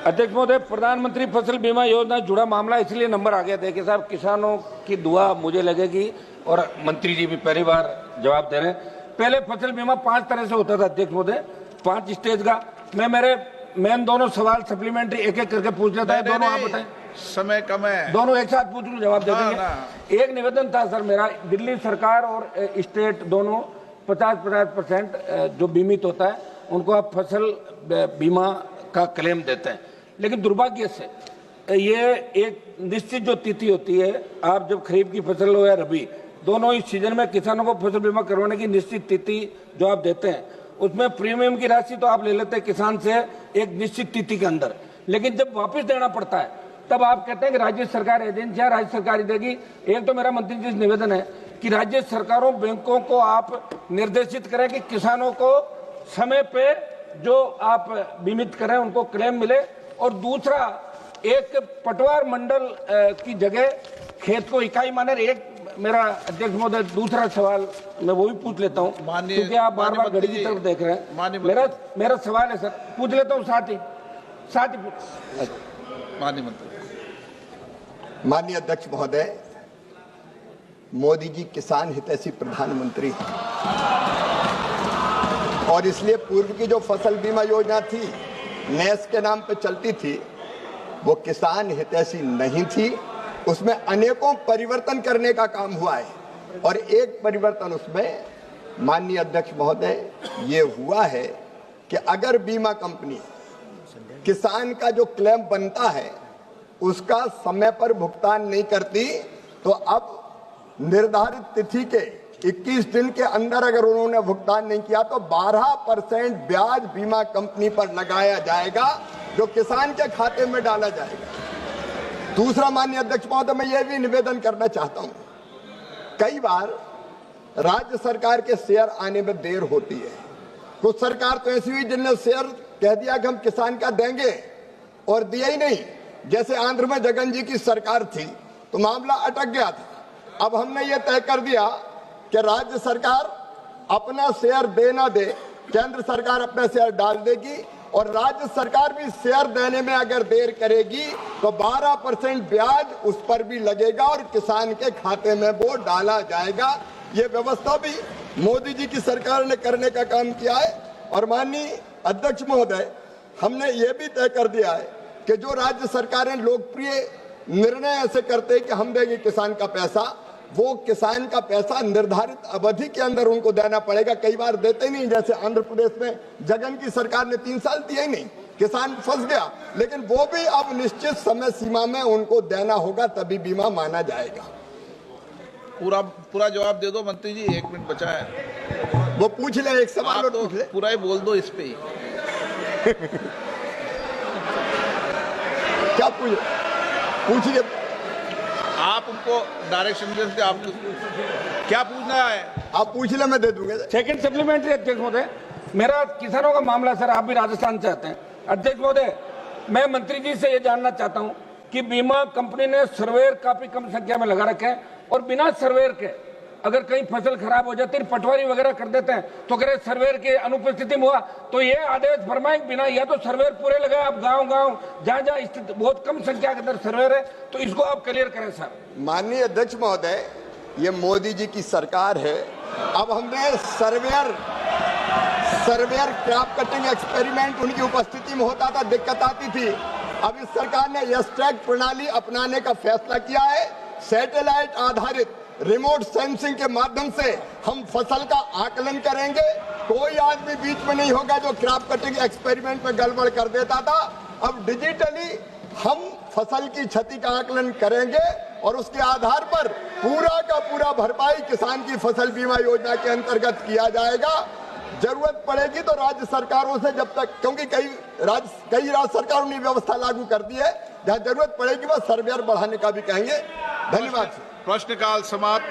अध्यक्ष महोदय, प्रधानमंत्री फसल बीमा योजना जुड़ा मामला इसलिए नंबर आ गया। देखिए साहब, किसानों की दुआ मुझे लगेगी और मंत्री जी भी पहली बार जवाब दे रहे हैं। पहले फसल बीमा 5 तरह से होता था अध्यक्ष महोदय, 5 स्टेज का। मैं दोनों सवाल सप्लीमेंट्री एक एक करके पूछ लेता है। दोनों आप बताएं, समय कम है। दोनों एक साथ पूछ लूं, जवाब दे देंगे। एक निवेदन था सर मेरा, दिल्ली सरकार और स्टेट दोनों 50% जो बीमित होता है उनको आप फसल बीमा का क्लेम देते हैं, लेकिन दुर्भाग्य से ये एक निश्चित जो तिथि होती है, आप जब खरीफ की फसल हो या रबी, दोनों ही सीजन में किसानों को फसल बीमा करवाने की निश्चित तिथि जो आप देते हैं, उसमें प्रीमियम की राशि तो आप ले लेते हैं किसान से एक निश्चित तिथि के अंदर, लेकिन जब वापस देना पड़ता है तब आप कहते हैं कि राज्य सरकार एजेंसियां राज्य सरकार देगी। एक तो मेरा मंत्री जी से निवेदन है कि राज्य सरकारों बैंकों को आप निर्देशित करें कि किसानों को समय पे जो आप बीमित करें उनको क्लेम मिले, और दूसरा एक पटवार मंडल की जगह खेत को इकाई माने। एक मेरा अध्यक्ष महोदय दूसरा सवाल मैं वो भी पूछ लेता हूँ, क्योंकि आप बार बार घड़ी की तरफ देख रहे हैं। मेरा सवाल है सर, पूछ लेता हूँ साथ ही माननीय मंत्री। माननीय अध्यक्ष महोदय, मोदी जी किसान हितैषी प्रधानमंत्री हैं और इसलिए पूर्व की जो फसल बीमा योजना थी, नेस के नाम पे चलती थी, वो किसान हितैषी नहीं थी। उसमें अनेकों परिवर्तन करने का काम हुआ है और एक परिवर्तन उसमें माननीय अध्यक्ष महोदय ये हुआ है कि अगर बीमा कंपनी किसान का जो क्लेम बनता है उसका समय पर भुगतान नहीं करती, तो अब निर्धारित तिथि के 21 दिन के अंदर अगर उन्होंने भुगतान नहीं किया तो 12% ब्याज बीमा कंपनी पर लगाया जाएगा, जो किसान के खाते में डाला जाएगा। दूसरा माननीय अध्यक्ष महोदय, मैं ये भी निवेदन करना चाहता हूं, कई बार राज्य सरकार के शेयर आने में देर होती है। कुछ सरकार तो ऐसी हुई जिनने शेयर कह दिया कि हम किसान का देंगे और दिया ही नहीं। जैसे आंध्र में जगन जी की सरकार थी तो मामला अटक गया था। अब हमने ये तय कर दिया कि राज्य सरकार अपना शेयर दे ना दे, केंद्र सरकार अपना शेयर डाल देगी, और राज्य सरकार भी शेयर देने में अगर देर करेगी तो 12% ब्याज उस पर भी लगेगा और किसान के खाते में वो डाला जाएगा। ये व्यवस्था भी मोदी जी की सरकार ने करने का काम किया है। और माननीय अध्यक्ष महोदय, हमने ये भी तय कर दिया है कि जो राज्य सरकारें लोकप्रिय निर्णय ऐसे करते हैं कि हम देंगे किसान का पैसा, वो किसान का पैसा निर्धारित अवधि के अंदर उनको देना पड़ेगा। कई बार देते नहीं, जैसे आंध्र प्रदेश में जगन की सरकार ने 3 साल दिया ही नहीं, किसान फंस गया, लेकिन वो भी अब निश्चित समय सीमा में उनको देना होगा, तभी बीमा माना जाएगा। पूरा जवाब दे दो मंत्री जी, 1 मिनट बचा है। वो पूछ ले, एक सवाल और पूछ ले। पूरा ही बोल दो इस पे। क्या पूछिए आप उनको डायरेक्शन देते, आप क्या पूछना है आप पूछ ले, मैं दे दूंगा। सेकंड सप्लीमेंट्री अध्यक्ष महोदय, मेरा किसानों का मामला सर, आप भी राजस्थान से आते हैं। अध्यक्ष महोदय, मैं मंत्री जी से ये जानना चाहता हूं कि बीमा कंपनी ने सर्वेयर काफी कम संख्या में लगा रखे हैं और बिना सर्वेयर के अगर कहीं फसल खराब हो जाती है, पटवारी वगैरह कर देते हैं, तो कह रहे सर्वेयर की अनुपस्थिति में हुआ तो ये आदेश फरमाए बिना, या तो सर्वेयर पूरे लगाए, आप गांव जहां स्थित बहुत कम संख्या के अंदर सर्वेयर है, तो इसको आप क्लियर करें सर। माननीय अध्यक्ष महोदय, ये मोदी जी की सरकार है। अब हमने सर्वेयर क्रॉप कटिंग एक्सपेरिमेंट उनकी उपस्थिति में होता था, दिक्कत आती थी। अब इस सरकार ने यस टैग प्रणाली अपनाने का फैसला किया है। सैटेलाइट आधारित रिमोट सेंसिंग के माध्यम से हम फसल का आकलन करेंगे। कोई आदमी बीच में नहीं होगा जो क्रॉप कटिंग एक्सपेरिमेंट में गड़बड़ कर देता था। अब डिजिटली हम फसल की क्षति का आकलन करेंगे और उसके आधार पर पूरा का पूरा भरपाई किसान की फसल बीमा योजना के अंतर्गत किया जाएगा। जरूरत पड़ेगी तो राज्य सरकारों से, जब तक, क्योंकि कई राज्य सरकारों ने व्यवस्था लागू कर दी है, जहां जरूरत पड़ेगी वह सर्वेयर बढ़ाने का भी कहेंगे। धन्यवाद। प्रश्नकाल समाप्त।